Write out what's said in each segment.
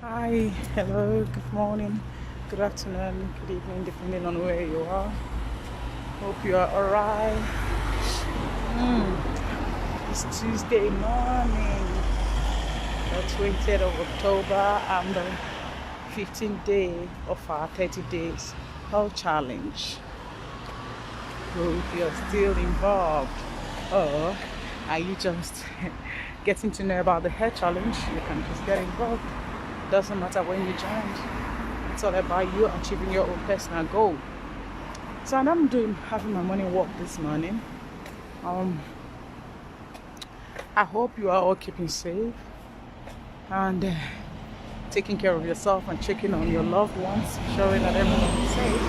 Hi, hello, good morning, good afternoon, good evening, depending on where you are. Hope you are alright. It's Tuesday morning, the 20th of October, and the 15th day of our 30 days health challenge. Hope you're still involved, or are you just getting to know about the health challenge? You can just get involved. Doesn't matter when you joined. It's all about you achieving your own personal goal. So, and I'm having my morning walk this morning. I hope you are all keeping safe and taking care of yourself and checking on your loved ones, ensuring that everyone is safe.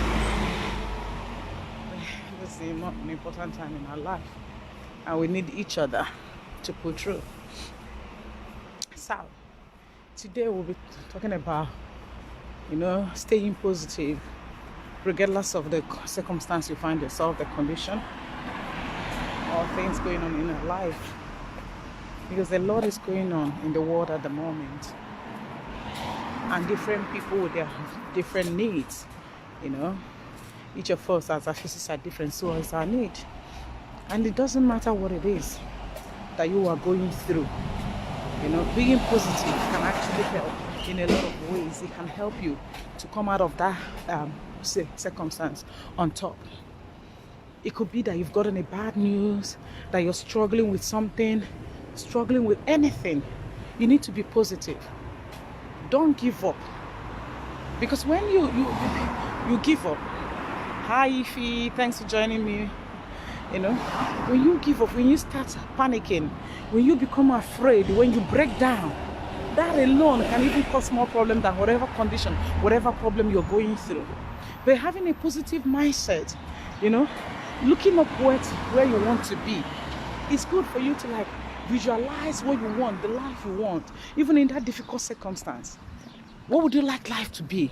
This is an important time in our life, and we need each other to pull through. So, today we'll be talking about, staying positive, regardless of the circumstance you find yourself, the condition, or things going on in our life. Because a lot is going on in the world at the moment. And different people with their different needs, Each of us as our faces are different, so is our need. And it doesn't matter what it is that you are going through. Being positive can actually help in a lot of ways. It can help you to come out of that circumstance on top. It could be that you've gotten a bad news, that you're struggling with something, struggling with anything. You need to be positive. Don't give up. Because when you give up, hi Ify, thanks for joining me. When you give up, when you start panicking, when you become afraid, when you break down, that alone can even cause more problem than whatever condition, whatever problem you're going through. But having a positive mindset, looking up where you want to be, it's good for you to visualize what you want, the life you want, even in that difficult circumstance. What would you like life to be?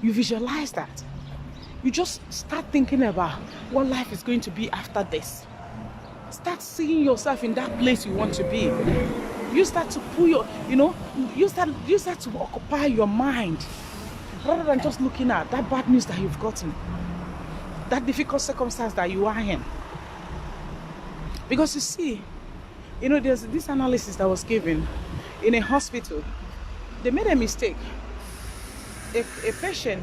You visualize that. You just start thinking about what life is going to be after this. Start seeing yourself in that place you want to be. You start to pull you start to occupy your mind rather than just looking at that bad news that you've gotten, that difficult circumstance that you are in. Because you see, there's this analysis that was given in a hospital. They made a mistake. If a patient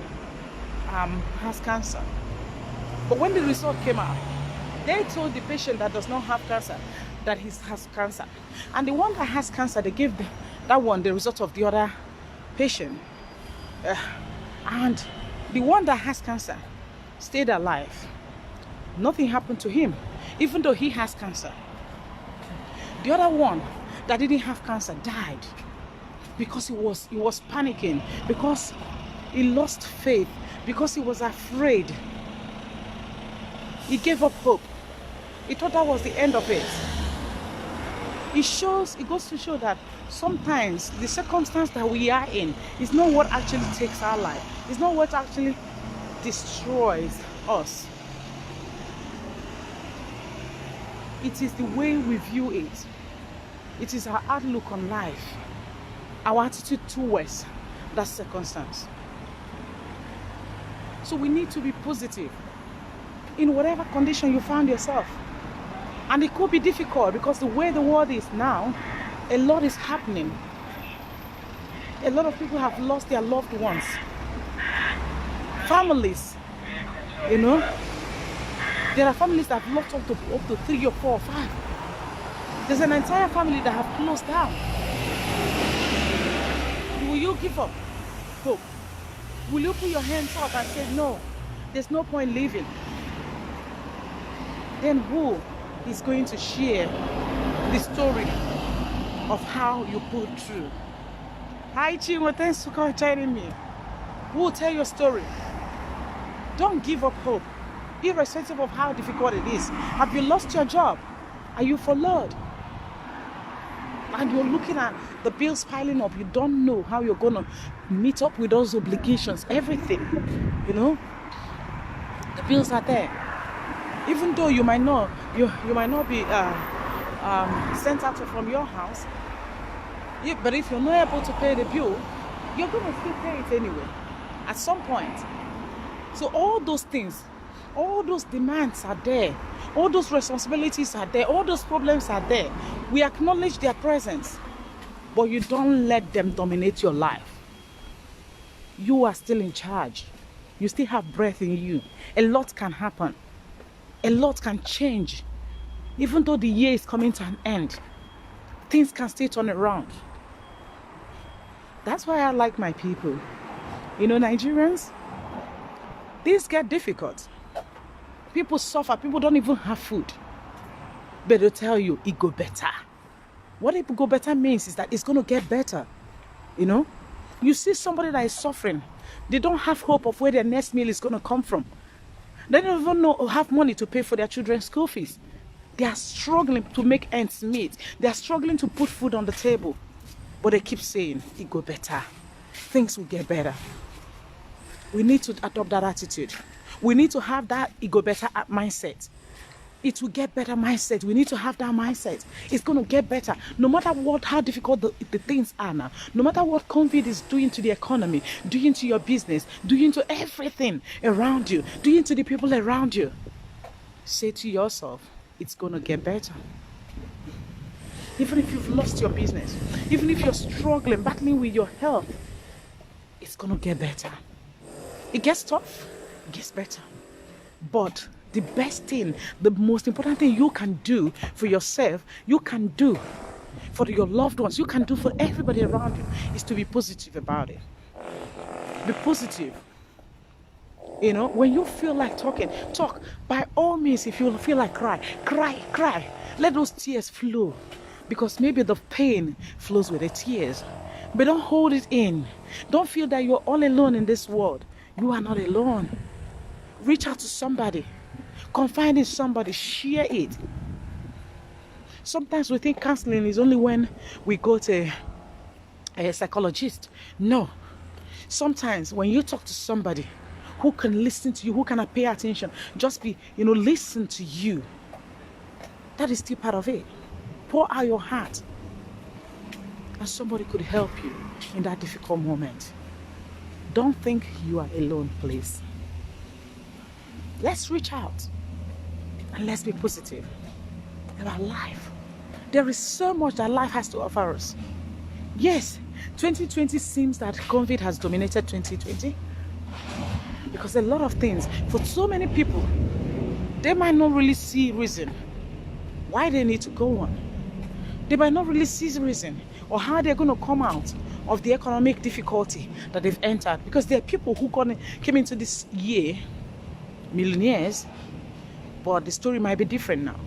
has cancer, but when the result came out, they told the patient that does not have cancer that he has cancer, and the one that has cancer, they gave that one the result of the other patient, and the one that has cancer stayed alive. Nothing happened to him, even though he has cancer. The other one that didn't have cancer died because he was panicking, because he lost faith, because he was afraid. He gave up hope. He thought that was the end of it. It goes to show that sometimes the circumstance that we are in is not what actually takes our life. It's not what actually destroys us. It is the way we view it. It is our outlook on life, our attitude towards that circumstance. So we need to be positive in whatever condition you find yourself. And it could be difficult because the way the world is now, a lot is happening. A lot of people have lost their loved ones. Families, there are families that have lost up to 3 or 4 or 5. There's an entire family that have closed down. Will you give up hope? Will you put your hands up and say, no, there's no point living? Then who is going to share the story of how you pulled through? Hi Chinwe, thanks for joining me. Who will tell your story? Don't give up hope, irrespective of how difficult it is. Have you lost your job? Are you furloughed? And you're looking at the bills piling up. You don't know how you're going to meet up with those obligations, everything. The bills are there. Even though you might not be sent out from your house, but if you're not able to pay the bill, you're going to still pay it anyway at some point. So all those things, all those demands are there, all those responsibilities are there, all those problems are there. We acknowledge their presence, but you don't let them dominate your life. You are still in charge. You still have breath in you. A lot can happen. A lot can change. Even though the year is coming to an end, things can still turn around. That's why I like my people. You know, Nigerians, things get difficult. People suffer. People don't even have food. But they'll tell you, it go better. What it go better means is that it's going to get better. You know? You see somebody that is suffering. They don't have hope of where their next meal is going to come from. They don't even have money to pay for their children's school fees. They are struggling to make ends meet. They are struggling to put food on the table. But they keep saying, it go better. Things will get better. We need to adopt that attitude. We need to have that it go better mindset. It will get better mindset. We need to have that mindset. It's going to get better. No matter how difficult the things are now. No matter what COVID is doing to the economy, doing to your business, doing to everything around you, doing to the people around you. Say to yourself, it's going to get better. Even if you've lost your business, even if you're struggling, battling with your health, it's going to get better. It gets tough, it gets better. But the best thing, the most important thing you can do for yourself, you can do for your loved ones, you can do for everybody around you, is to be positive about it. Be positive. You know, when you feel like talking, talk. By all means, if you feel like cry. Let those tears flow. Because maybe the pain flows with the tears. But don't hold it in. Don't feel that you're all alone in this world. You are not alone. Reach out to somebody. Confide in somebody. Share it. Sometimes we think counseling is only when we go to a psychologist. No. Sometimes when you talk to somebody who can listen to you, who can pay attention, just listen to you. That is still part of it. Pour out your heart. And somebody could help you in that difficult moment. Don't think you are alone, please. Let's reach out. And let's be positive about life. There is so much that life has to offer us. Yes, 2020 seems that COVID has dominated 2020. Because a lot of things, for so many people, they might not really see reason why they need to go on. They might not really see the reason or how they're going to come out of the economic difficulty that they've entered. Because there are people who came into this year, millionaires, but the story might be different now.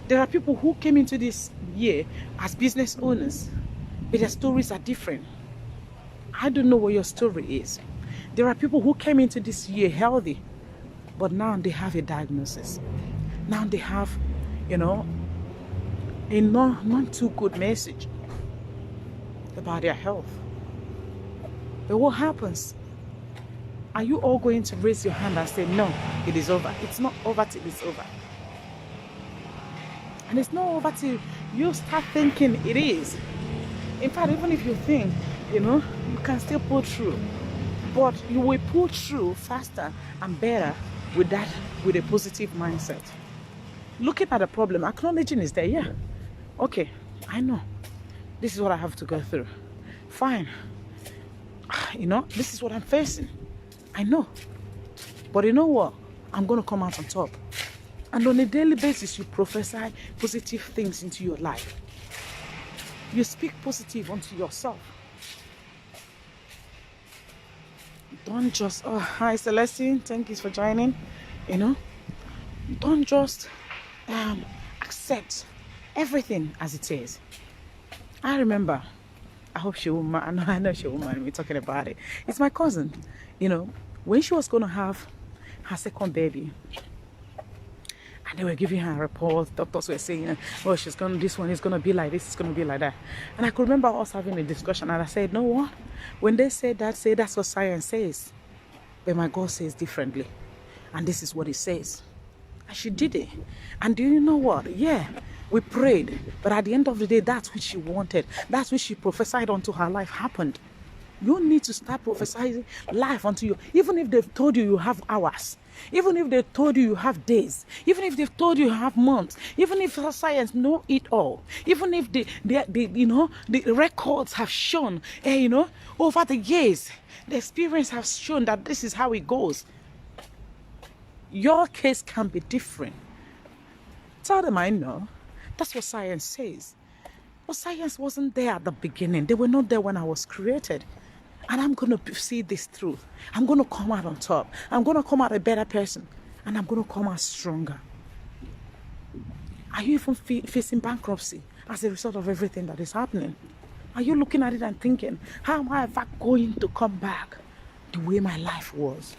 There are people who came into this year as business owners, but their stories are different. I don't know what your story is. There are people who came into this year healthy, but now they have a diagnosis. Now they have, a not too good message about their health. But what happens? Are you all going to raise your hand and say, no, it is over? It's not over till it's over. And it's not over till you start thinking it is. In fact, even if you think, you can still pull through. But you will pull through faster and better with a positive mindset. Looking at the problem, acknowledging is there. Yeah. Okay, I know. This is what I have to go through. Fine. This is what I'm facing. I know. But you know what? I'm going to come out on top. And on a daily basis, you prophesy positive things into your life. You speak positive unto yourself. Don't just, hi Celestine, thank you for joining. Don't just accept everything as it is. I remember, I hope she will mind, I know she will mind me talking about it. It's my cousin, when she was going to have her second baby, and they were giving her a report, doctors were saying, oh, this one is going to be like this, it's going to be like that. And I could remember us having a discussion, and I said, no, what? When they say that's what science says. But my God says differently. And this is what it says. And she did it. And do you know what? Yeah, we prayed. But at the end of the day, that's what she wanted. That's what she prophesied onto her life happened. You need to start prophesying life unto you. Even if they've told you you have hours, even if they've told you you have days, even if they've told you you have months, even if science know it all, even if the records have shown, over the years, the experience has shown that this is how it goes. Your case can be different. Tell them I know. That's what science says. But science wasn't there at the beginning. They were not there when I was created. And I'm going to see this through. I'm going to come out on top. I'm going to come out a better person. And I'm going to come out stronger. Are you even facing bankruptcy as a result of everything that is happening? Are you looking at it and thinking, how am I ever going to come back the way my life was?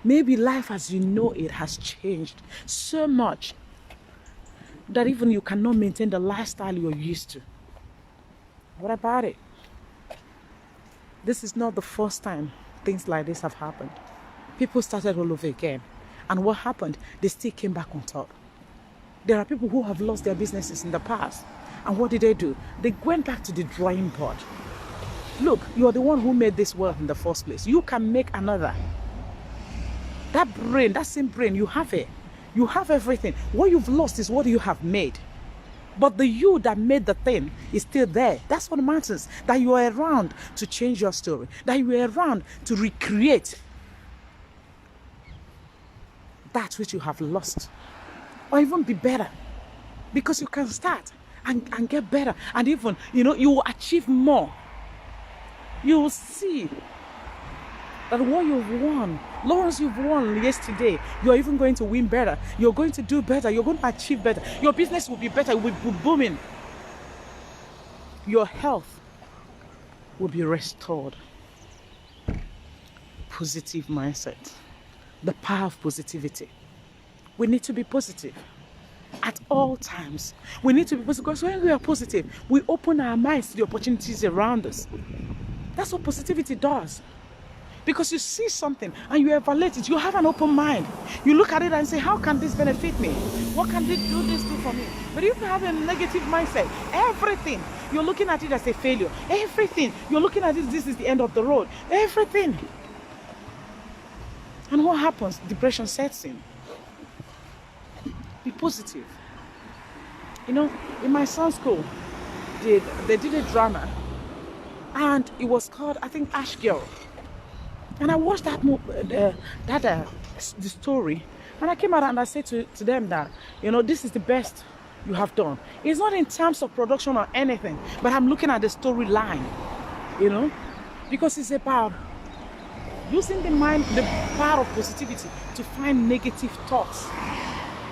Maybe life as you know it has changed so much that even you cannot maintain the lifestyle you're used to. What about it? This is not the first time things like this have happened. People started all over again. And what happened? They still came back on top. There are people who have lost their businesses in the past. And what did they do? They went back to the drawing board. Look, you're the one who made this world in the first place. You can make another. That brain, that same brain, you have it. You have everything. What you've lost is what you have made. But the you that made the thing is still there. That's what matters. That you are around to change your story. That you are around to recreate that which you have lost. Or even be better. Because you can start and get better. And even, you will achieve more. You will see that what you've won, Lawrence, you've won yesterday, you're even going to win better. You're going to do better. You're going to achieve better. Your business will be better. It will be booming. Your health will be restored. Positive mindset. The power of positivity. We need to be positive at all times. We need to be positive because when we are positive, we open our minds to the opportunities around us. That's what positivity does. Because you see something and you evaluate it, you have an open mind. You look at it and say, how can this benefit me? What can this do for me? But if you have a negative mindset, everything, you're looking at it as a failure. Everything, you're looking at it, this is the end of the road. Everything. And what happens? Depression sets in. Be positive. In my son's school, they did a drama. And it was called, I think, Ash Girl. And I watched the story, and I came out and I said to them that, this is the best you have done. It's not in terms of production or anything, but I'm looking at the storyline, because it's about using the mind, the power of positivity to find negative thoughts.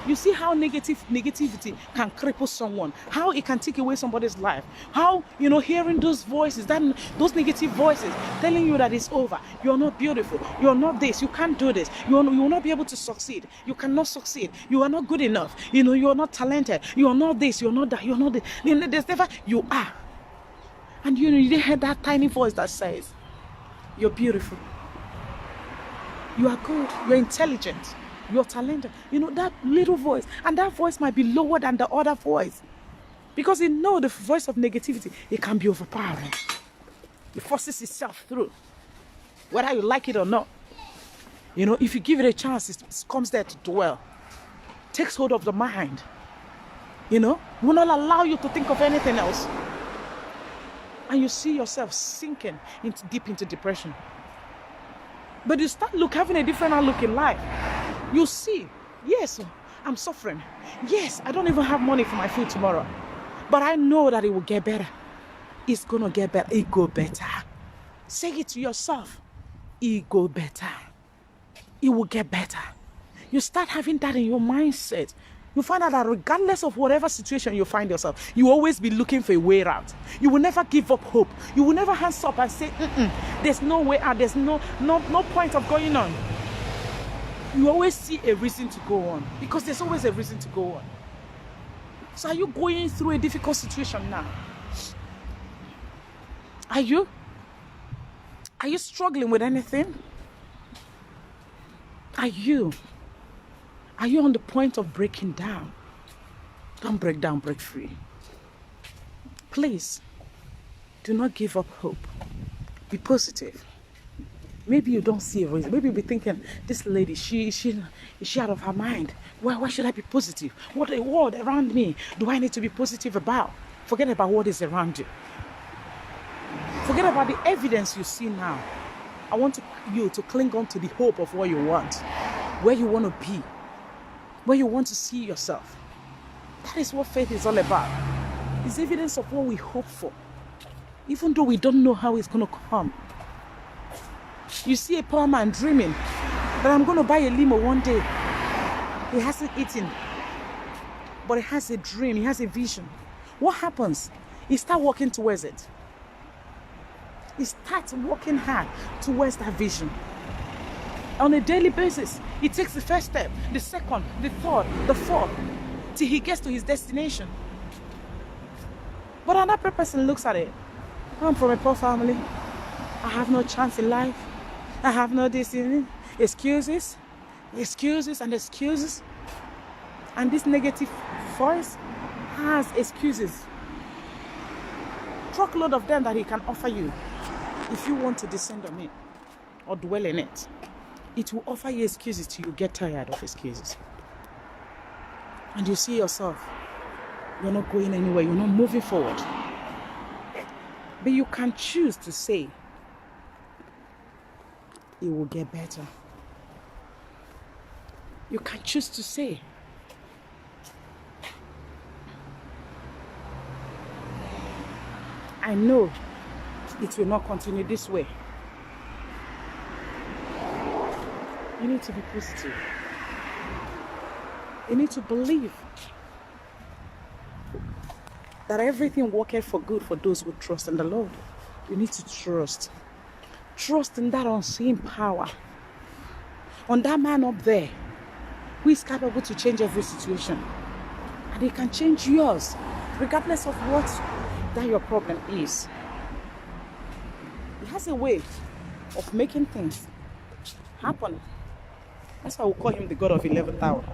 You see how negativity can cripple someone, how it can take away somebody's life, how, hearing those voices, those negative voices telling you that it's over, you're not beautiful, you're not this, you can't do this, you will not be able to succeed, you cannot succeed, you are not good enough, you're not talented, you're not this, you're not that, you're not this, there's never, you are. And you hear that tiny voice that says, you're beautiful, you are good, you're intelligent, you're talented. That little voice. And that voice might be lower than the other voice. Because the voice of negativity, it can be overpowering. It forces itself through. Whether you like it or not. If you give it a chance, it comes there to dwell. Takes hold of the mind. Will not allow you to think of anything else. And you see yourself sinking deep into depression. But you start having a different outlook in life. You see, yes, I'm suffering. Yes, I don't even have money for my food tomorrow. But I know that it will get better. It's going to get better. It go better. Say it to yourself. It go better. It will get better. You start having that in your mindset. You find out that regardless of whatever situation you find yourself, you always be looking for a way out. You will never give up hope. You will never hands up and say, there's no way out. There's no point of going on. You always see a reason to go on. Because there's always a reason to go on. So are you going through a difficult situation now? Are you? Are you struggling with anything? Are you on the point of breaking down? Don't break down, break free. Please, do not give up hope. Be positive. Maybe you don't see a reason. Maybe you'll be thinking, this lady, is she out of her mind? Why should I be positive? What the world around me do I need to be positive about? Forget about what is around you. Forget about the evidence you see now. I want you to cling on to the hope of what you want, where you want to be, where you want to see yourself. That is what faith is all about. It's evidence of what we hope for, even though we don't know how it's going to come. You see a poor man dreaming that I'm going to buy a limo one day. He hasn't eaten, but he has a dream, he has a vision. What happens? He starts walking towards it. He starts working hard towards that vision. On a daily basis, he takes the first step, the second, the third, the fourth, till he gets to his destination. But another person looks at it. I'm from a poor family. I have no chance in life. I have no destiny. Excuses, and excuses. And this negative voice has excuses. Truckload of them that he can offer you. If you want to descend on it or dwell in it, it will offer you excuses till you get tired of excuses. And you see yourself, you're not going anywhere, you're not moving forward. But you can choose to say, it will get better. You can choose to say, I know it will not continue this way. You need to be positive. You need to believe that everything worketh for good for those who trust in the Lord. You need to trust. Trust in that unseen power. On that man up there who is capable to change every situation. And he can change yours, regardless of what that your problem is. He has a way of making things happen. That's why we call him the God of 11th hour.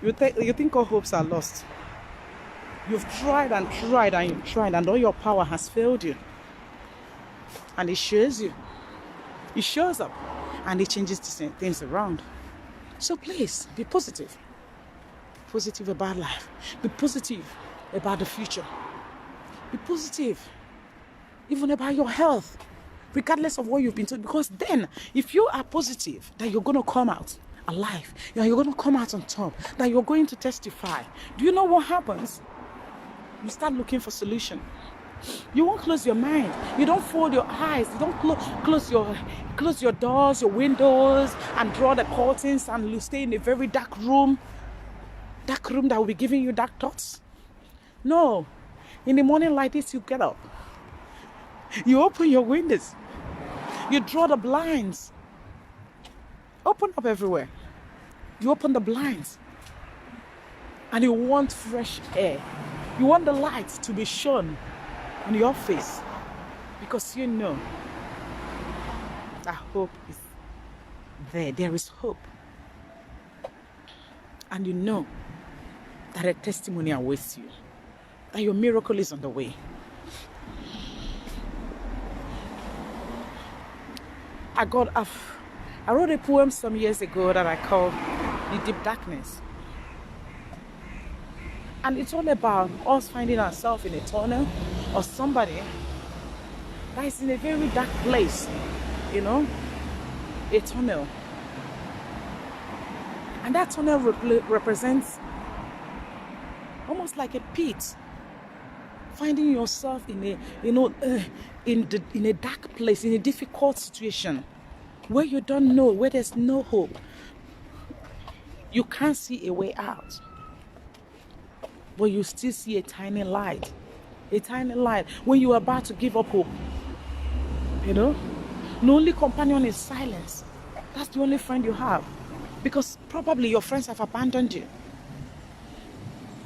You think all hopes are lost. You've tried and tried and you've tried and all your power has failed you. And he shows you. He shows up and he changes things around. So please, be positive. Positive about life. Be positive about the future. Be positive even about your health, regardless of what you've been told. Because then, if you are positive that you're going to come out alive, you're going to come out on top, that you're going to testify, do you know what happens? You start looking for solution. You won't close your mind. You don't fold your eyes. You don't close your doors, your windows, and draw the curtains and you stay in a very dark room that will be giving you dark thoughts. No. In the morning like this, you get up. You open your windows. You draw the blinds. Open up everywhere. You open the blinds. And you want fresh air. You want the light to be shone on your face. Because you know that hope is there. There is hope. And you know that a testimony awaits you. That your miracle is on the way. I wrote a poem some years ago that I called The Deep Darkness. And it's all about us finding ourselves in a tunnel or somebody that is in a very dark place, you know, a tunnel. And that tunnel represents almost like a pit. Finding yourself in a dark place, in a difficult situation, where you don't know, where there's no hope. You can't see a way out, but you still see a tiny light. A tiny light when you're about to give up hope. You know, the only companion is silence. That's the only friend you have, because probably your friends have abandoned you.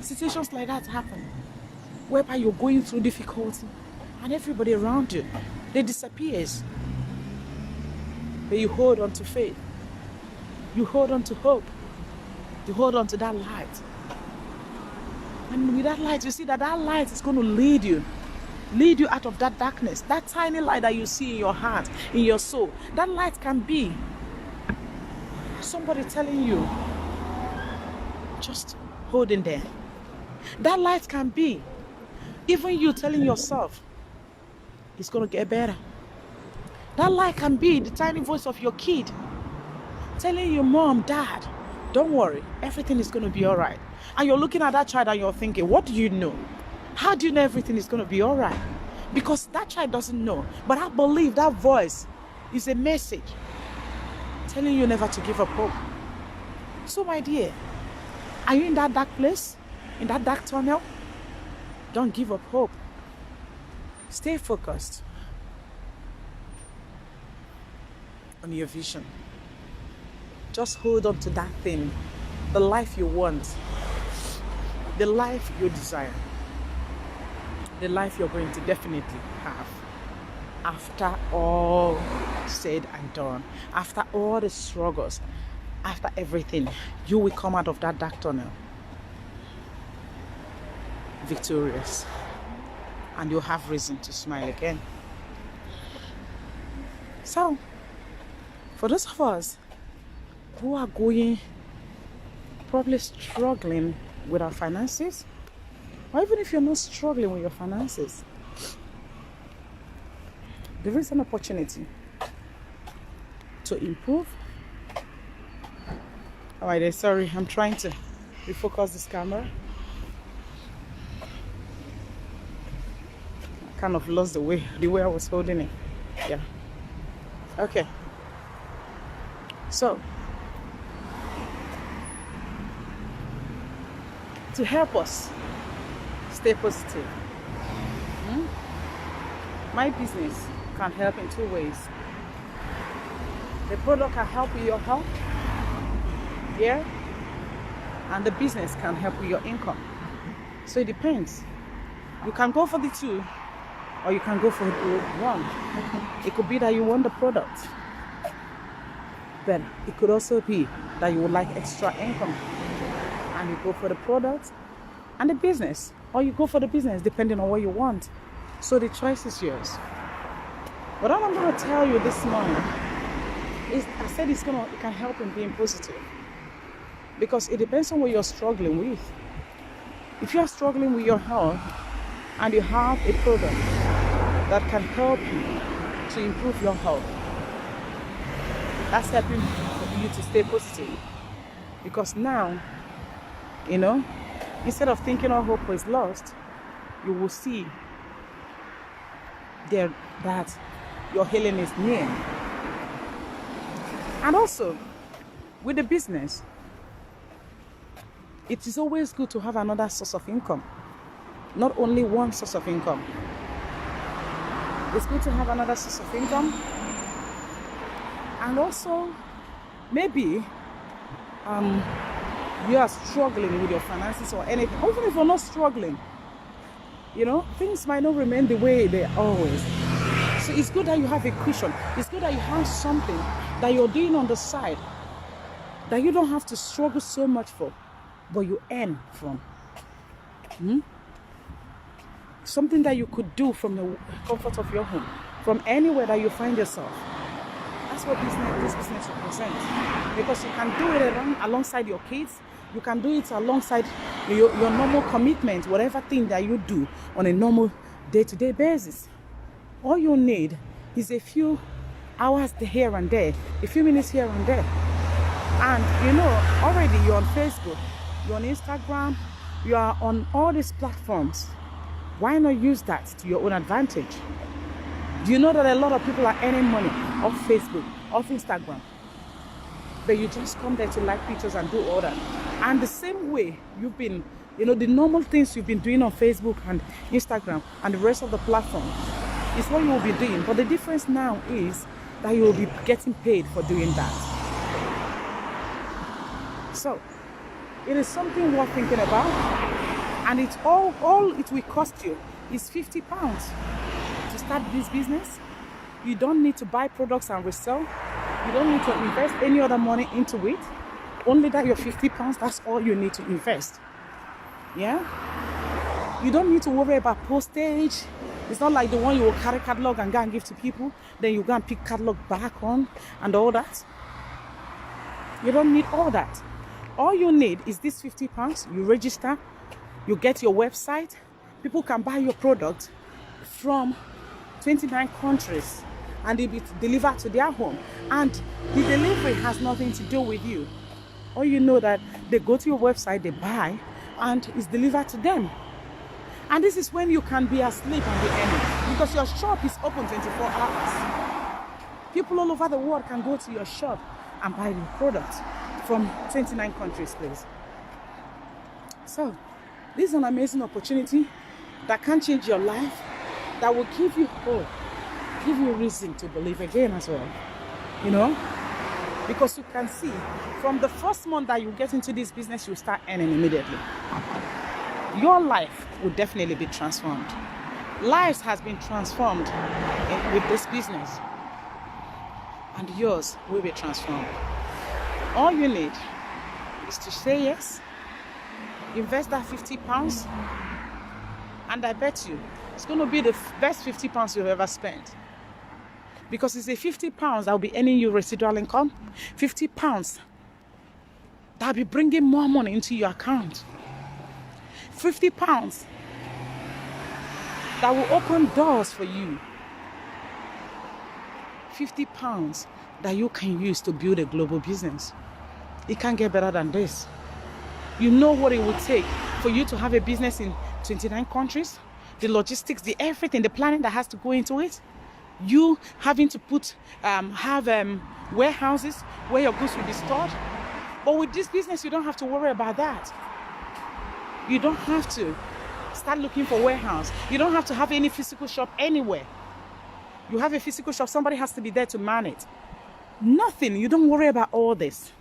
Situations like that happen, whereby you're going through difficulty and everybody around you, they disappears. But you hold on to faith. You hold on to hope. You hold on to that light. And with that light, you see that light is going to lead you lead you out of that darkness. That tiny light that you see in your heart, in your soul, that light can be somebody telling you, just hold in there. That light can be even you telling yourself, it's going to get better. That light can be the tiny voice of your kid telling you, mom, dad, don't worry, everything is going to be all right. And you're looking at that child and you're thinking, what do you know? How do you know everything is going to be all right? Because that child doesn't know. But I believe that voice is a message telling you never to give up hope. So my dear, are you in that dark place? In that dark tunnel? Don't give up hope. Stay focused on your vision. Just hold on to that thing, the life you want, the life you desire, the life you're going to definitely have. After all said and done, after all the struggles, after everything, you will come out of that dark tunnel victorious, and you'll have reason to smile again. So, for those of us who are probably struggling with our finances, or even if you're not struggling with your finances, there is an opportunity to improve. Alright, sorry, I'm trying to refocus this camera. I kind of lost the way I was holding it. Yeah. Okay. So, to help us stay positive, my business can help in two ways. The product can help with your health, yeah, and the business can help with your income. So it depends. You can go for the two, or you can go for one. It could be that you want the product, then it could also be that you would like extra income, and you go for the product and the business, or you go for the business depending on what you want. So the choice is yours. But all I'm going to tell you this morning is, I said it can help in being positive, because it depends on what you're struggling with. If you're struggling with your health and you have a product that can help you to improve your health, that's helping you to stay positive. Because now, instead of thinking all hope is lost, you will see there that your healing is near. And also, with the business, it is always good to have another source of income, not only one source of income. It's good to have another source of income. And also, maybe you are struggling with your finances or anything. Even if you're not struggling, things might not remain the way they are always. So it's good that you have a cushion. It's good that you have something that you're doing on the side that you don't have to struggle so much for, but you earn from. Something that you could do from the comfort of your home, from anywhere that you find yourself. That's what this business represents. Because you can do it alongside your kids. You can do it alongside your normal commitment, whatever thing that you do on a normal day-to-day basis. All you need is a few hours here and there, a few minutes here and there. And already you're on Facebook, you're on Instagram, you are on all these platforms. Why not use that to your own advantage? Do you know that a lot of people are earning money off Facebook, off Instagram? But you just come there to like pictures and do all that. And the same way you've been, the normal things you've been doing on Facebook and Instagram and the rest of the platform is what you will be doing. But the difference now is that you will be getting paid for doing that. So, it is something worth thinking about. And it's all it will cost you is £50 to start this business. You don't need to buy products and resell. You don't need to invest any other money into it. Only that your £50, that's all you need to invest. Yeah? You don't need to worry about postage. It's not like the one you will carry catalog and go and give to people, then you go and pick catalog back on and all that. You don't need all that. All you need is this £50. You register, you get your website. People can buy your product from 29 countries and it'll be delivered to their home. And the delivery has nothing to do with you. All you know that they go to your website, they buy, and it's delivered to them. And this is when you can be asleep and be earning, because your shop is open 24 hours. People all over the world can go to your shop and buy your products from 29 countries, please. So, this is an amazing opportunity that can change your life, that will give you hope, give you reason to believe again as well. You know? Because you can see, from the first month that you get into this business, you start earning immediately. Your life will definitely be transformed. Lives has been transformed with this business. And yours will be transformed. All you need is to say yes, invest that £50, and I bet you it's going to be the best £50 you've ever spent. Because it's a £50 that will be earning you residual income, £50 that will be bringing more money into your account, £50 that will open doors for you, £50 that you can use to build a global business. It can't get better than this. You know what it would take for you to have a business in 29 countries, the logistics, the everything, the planning that has to go into it. You having to have warehouses where your goods will be stored. But with this business, you don't have to worry about that. You don't have to start looking for warehouse. You don't have to have any physical shop anywhere. You have a physical shop, somebody has to be there to man it. Nothing. You don't worry about all this.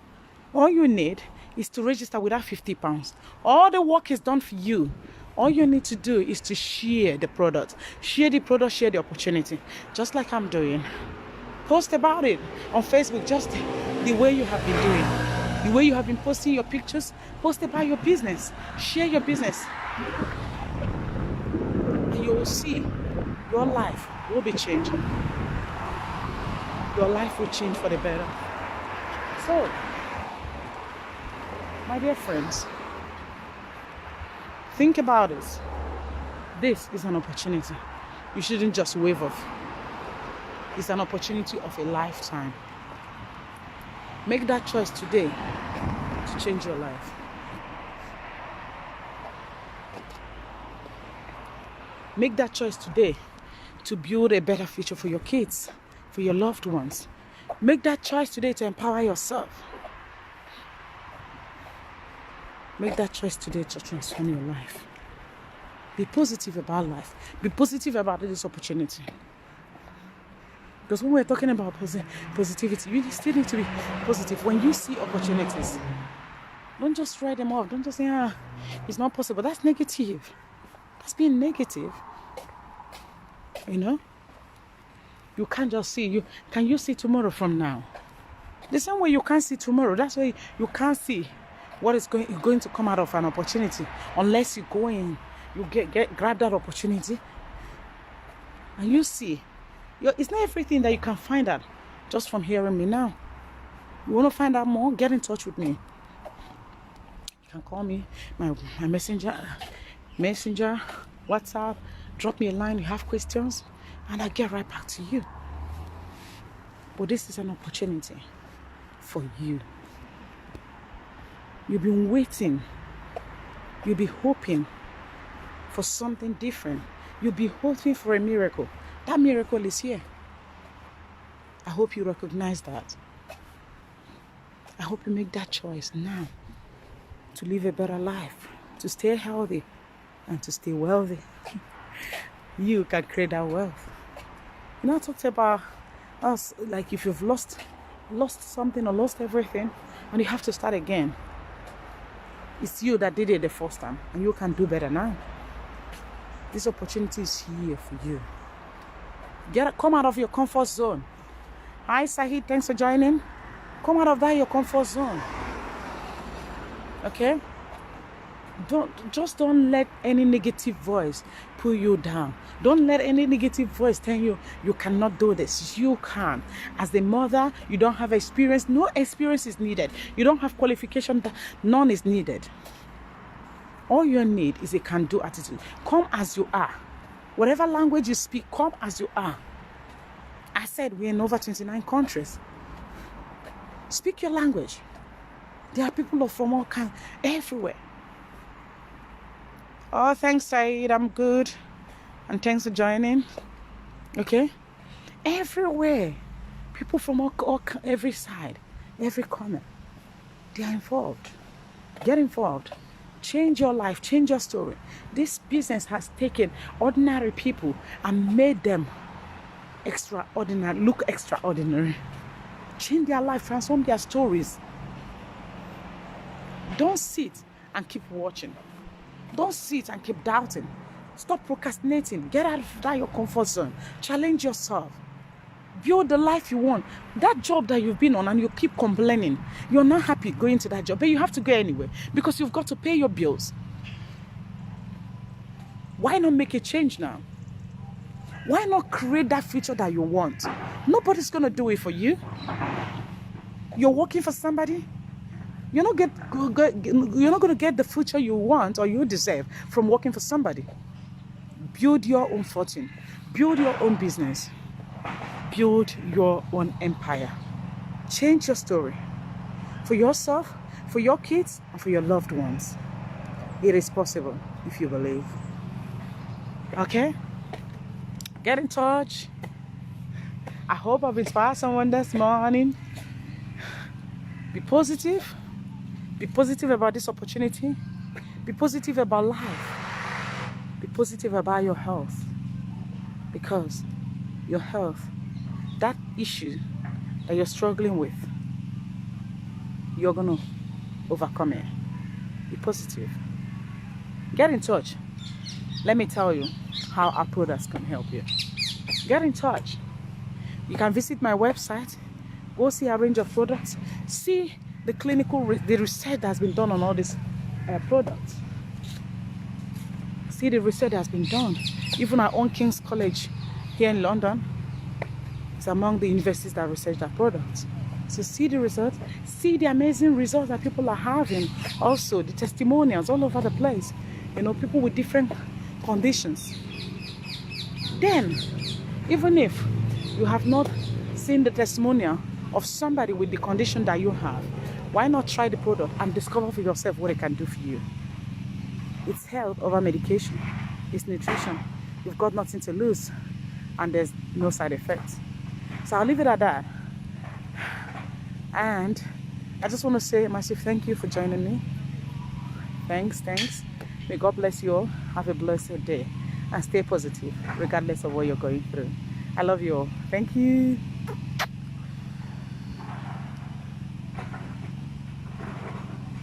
All you need is to register with that £50. All the work is done for you. All you need to do is to share the product. Share the product, share the opportunity. Just like I'm doing. Post about it on Facebook, just the way you have been doing. The way you have been posting your pictures. Post about your business. Share your business. And you will see your life will be changing. Your life will change for the better. So, my dear friends, think about this. This is an opportunity. You shouldn't just wave off. It's an opportunity of a lifetime. Make that choice today to change your life. Make that choice today to build a better future for your kids, for your loved ones. Make that choice today to empower yourself. Make that choice today to transform your life. Be positive about life. Be positive about this opportunity. Because when we're talking about positivity, you still need to be positive. When you see opportunities, don't just write them off. Don't just say, it's not possible. That's negative. That's being negative. You know? You can't just see. Can you see tomorrow from now? The same way you can't see tomorrow. That's why you can't see what is going to come out of an opportunity unless you go in, you grab that opportunity and you see. It's not everything that you can find out just from hearing me now. You want to find out more? Get in touch with me. You can call me, my messenger, WhatsApp, drop me a line. You have questions and I'll get right back to you. But this is an opportunity for you. You've been waiting. You'll be hoping for something different. You'll be hoping for a miracle. That miracle is here. I hope you recognize that. I hope you make that choice now to live a better life, to stay healthy and to stay wealthy. You can create that wealth. You know, I talked about us, like if you've lost something or lost everything and you have to start again. It's you that did it the first time and you can do better now. This opportunity is here for you. Come out of your comfort zone. Hi Sahid, thanks for joining. Come out of your comfort zone. Okay? Don't let any negative voice pull you down. Don't let any negative voice tell you you cannot do this. You can. As the mother, you don't have experience. No experience is needed. You don't have qualification. None is needed. All you need is a can-do attitude. Come as you are. Whatever language you speak, come as you are. I said we're in over 29 countries. Speak your language. There are people from all kinds, everywhere. Oh, thanks, Saeed. I'm good. And thanks for joining. Okay? Everywhere. People from every side, every corner. They are involved. Get involved. Change your life. Change your story. This business has taken ordinary people and made them extraordinary. Look extraordinary. Change their life. Transform their stories. Don't sit and keep watching. Don't sit and keep doubting. Stop procrastinating. Get out of your comfort zone. Challenge yourself. Build the life you want. That job that you've been on and you keep complaining, you're not happy going to that job, but you have to go anyway because you've got to pay your bills. Why not make a change now? Why not create that future that you want? Nobody's going to do it for you. You're working for somebody. You're not going to get the future you want or you deserve from working for somebody. Build your own fortune. Build your own business. Build your own empire. Change your story. For yourself, for your kids, and for your loved ones. It is possible if you believe. Okay? Get in touch. I hope I've inspired someone this morning. Be positive. Be positive about this opportunity. Be positive about life. Be positive about your health. Because your health, that issue that you're struggling with, you're going to overcome it. Be positive. Get in touch. Let me tell you how our products can help you. Get in touch. You can visit my website. Go see a range of products. See the the research that has been done on all these products. See the research that has been done. Even our own King's College here in London is among the universities that research our products. So see the results. See the amazing results that people are having. Also, the testimonials all over the place. You know, people with different conditions. Then, even if you have not seen the testimonial of somebody with the condition that you have, why not try the product and discover for yourself what it can do for you? It's health over medication. It's nutrition. You've got nothing to lose. And there's no side effects. So I'll leave it at that. And I just want to say a massive thank you for joining me. Thanks. May God bless you all. Have a blessed day. And stay positive, regardless of what you're going through. I love you all. Thank you.